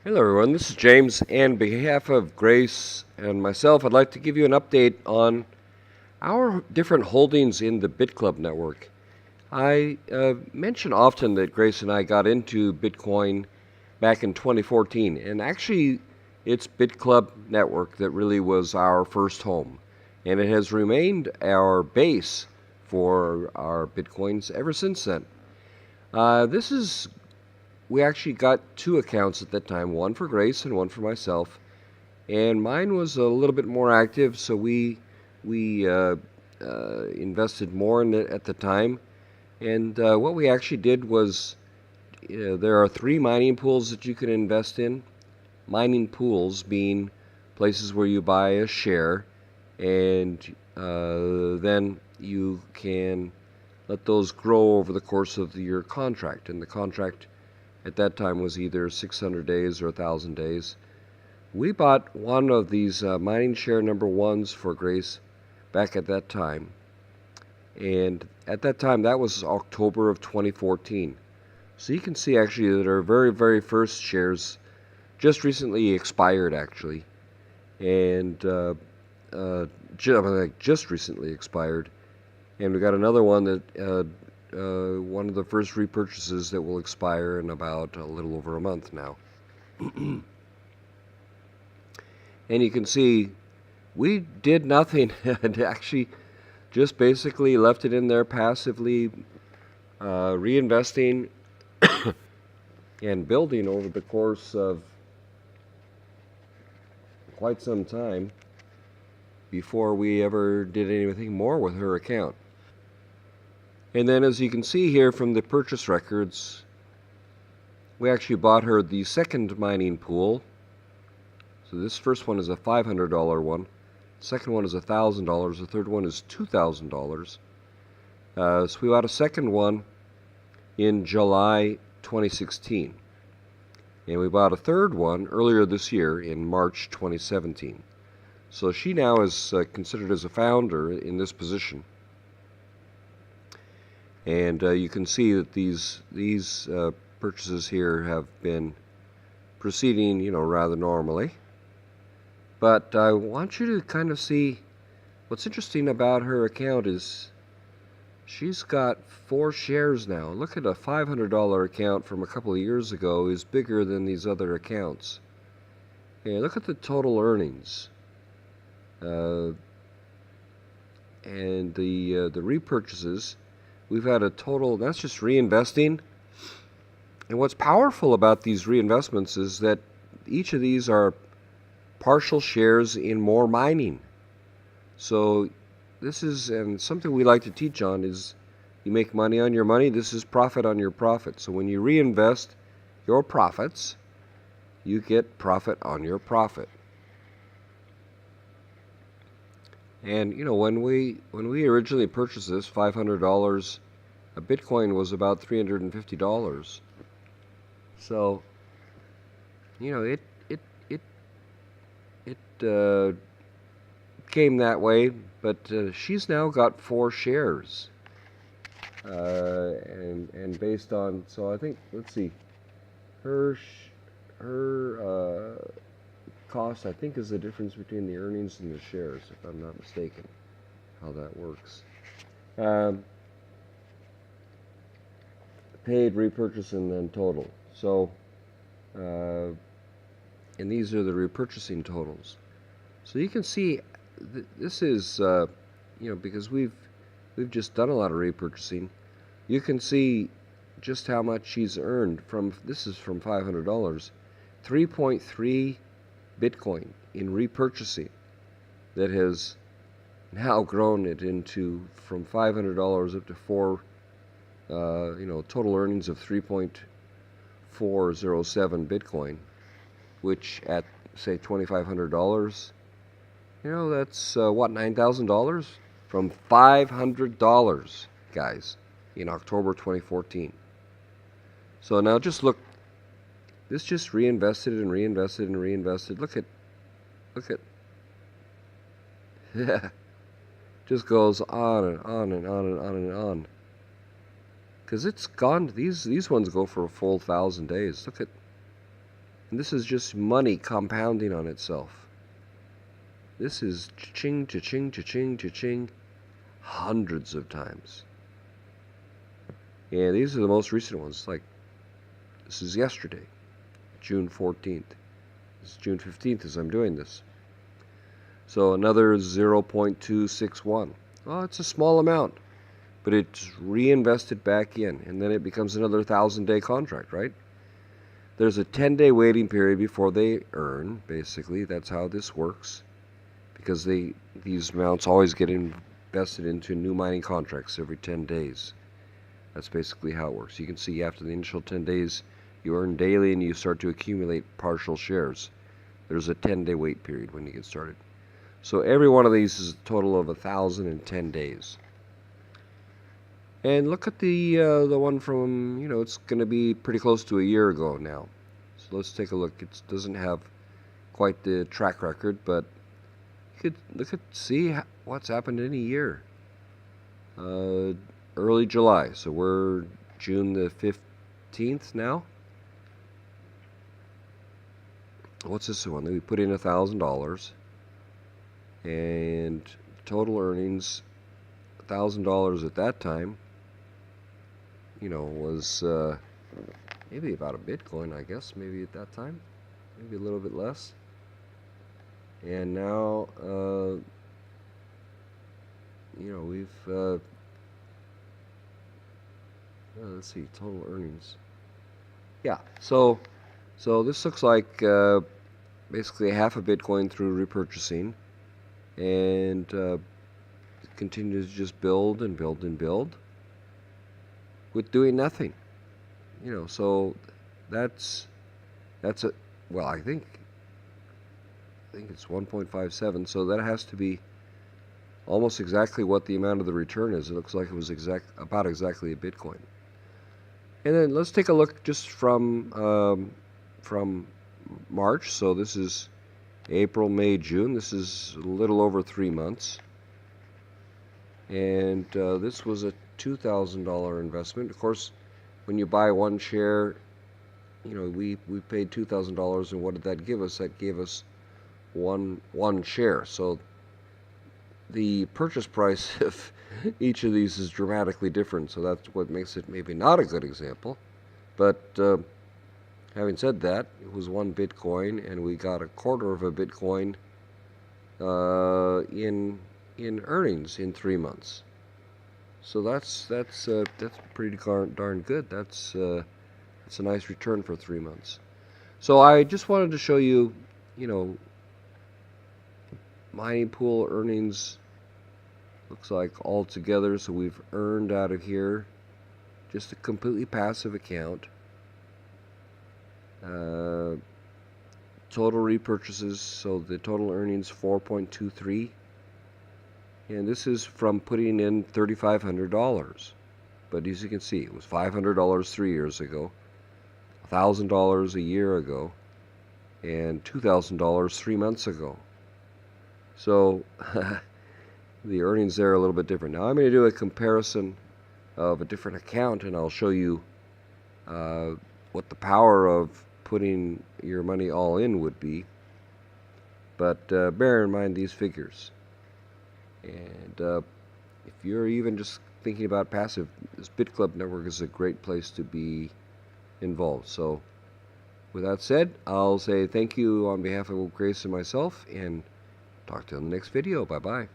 Hello, everyone. This is James, and on behalf of Grace and myself, I'd like to give you an update on our different holdings in the BitClub network. I mention often that Grace and I got into Bitcoin back in 2014, and actually, it's BitClub network that really was our first home, and it has remained our base for our Bitcoins ever since then. This is We actually got two accounts at that time, one for Grace and one for myself. And mine was a little bit more active, so we invested more in it at the time. And what we actually did was there are three mining pools that you can invest in. Mining pools being places where you buy a share, and then you can let those grow over the course of your contract. And the contract at that time was either 600 days or 1,000 days. We bought one of these mining share number ones for Grace back at that time. And at that time, that was October of 2014. So you can see actually that our very, very first shares just recently expired, actually. And just recently expired. And we got another one that one of the first repurchases that will expire in about a little over a month now. And you can see we did nothing and actually just basically left it in there passively, reinvesting and building over the course of quite some time before we ever did anything more with her account. And then, as you can see here from the purchase records, we actually bought her the second mining pool. So this first one is a $500 one. The second one is $1,000. The third one is $2,000. So we bought a second one in July 2016. And we bought a third one earlier this year in March 2017. So she now is considered as a founder in this position. And you can see that these purchases here have been proceeding, rather normally. But I want you to kind of see what's interesting about her account is she's got 4 shares now. Look at a $500 account from a couple of years ago is bigger than these other accounts. And look at the total earnings. And the repurchases. We've had a total, that's just reinvesting. And what's powerful about these reinvestments is that each of these are partial shares in more mining. So this is, and something we like to teach on is you make money on your money, this is profit on your profit. So when you reinvest your profits, you get profit on your profit. And when we originally purchased this, $500, a Bitcoin was about $350. So, it came that way. But she's now got 4 shares, and based on, so I think, let's see, her cost, I think, is the difference between the earnings and the shares, if I'm not mistaken, how that works. Paid, repurchase, and then total. So, and these are the repurchasing totals. So you can see this is, because we've just done a lot of repurchasing. You can see just how much she's earned from, this is from $500, 3.3 Bitcoin in repurchasing that has now grown it into from $500 up to total earnings of 3.407 Bitcoin, which at say $2,500, that's $9,000 from $500, guys, in October 2014. So now just look. This just reinvested and reinvested and reinvested. Look at, yeah, just goes on and on and on and on and on. Because it's gone. These ones go for a full 1,000 days. Look at And this is just money compounding on itself. This is cha-ching, cha-ching, cha-ching, cha-ching, hundreds of times. And these are the most recent ones. Like, this is yesterday, June 14th. This is June 15th as I'm doing this. So another 0.261. Oh, it's a small amount, but it's reinvested back in, and then it becomes another 1,000-day contract, right? There's a 10-day waiting period before they earn, basically. That's how this works, because these amounts always get invested into new mining contracts every 10 days. That's basically how it works. You can see after the initial 10 days, you earn daily and you start to accumulate partial shares. There's a 10-day wait period when you get started. So every one of these is a total of 1,010 days. And look at the one from, it's going to be pretty close to a year ago now. So let's take a look. It doesn't have quite the track record, but you could see what's happened in a year. Early July, so we're June the 15th now. What's this one? We put in $1,000, and total earnings, $1,000 at that time, was maybe about a Bitcoin, I guess, maybe at that time, maybe a little bit less. And now, we've let's see, total earnings. Yeah, so this looks like basically half a Bitcoin through repurchasing, and it continues to just build and build and build with doing nothing. So that's a, well, I think it's 1.57, so that has to be almost exactly what the amount of the return is. It looks like it was about exactly a Bitcoin. And then let's take a look just from March. So this is April, May, June. This is a little over 3 months. And this was a $2,000 investment. Of course, when you buy one share, we paid $2,000, and what did that give us? That gave us one share. So the purchase price of each of these is dramatically different, so that's what makes it maybe not a good example. But having said that, it was 1 Bitcoin, and we got a quarter of a Bitcoin in earnings in 3 months. So that's pretty darn good. That's a nice return for 3 months. So I just wanted to show you, mining pool earnings. Looks like all together, so we've earned out of here, just a completely passive account. Total repurchases, so the total earnings 4.23, and this is from putting in $3,500. But as you can see, it was $500 3 years ago, $1,000 a year ago, and $2,000 3 months ago. So the earnings there are a little bit different. Now I'm going to do a comparison of a different account, and I'll show you what the power of putting your money all in would be. But bear in mind these figures. And if you're even just thinking about passive, this BITCLUB network is a great place to be involved. So with that said, I'll say thank you on behalf of Grace and myself, and talk to you in the next video. Bye-bye.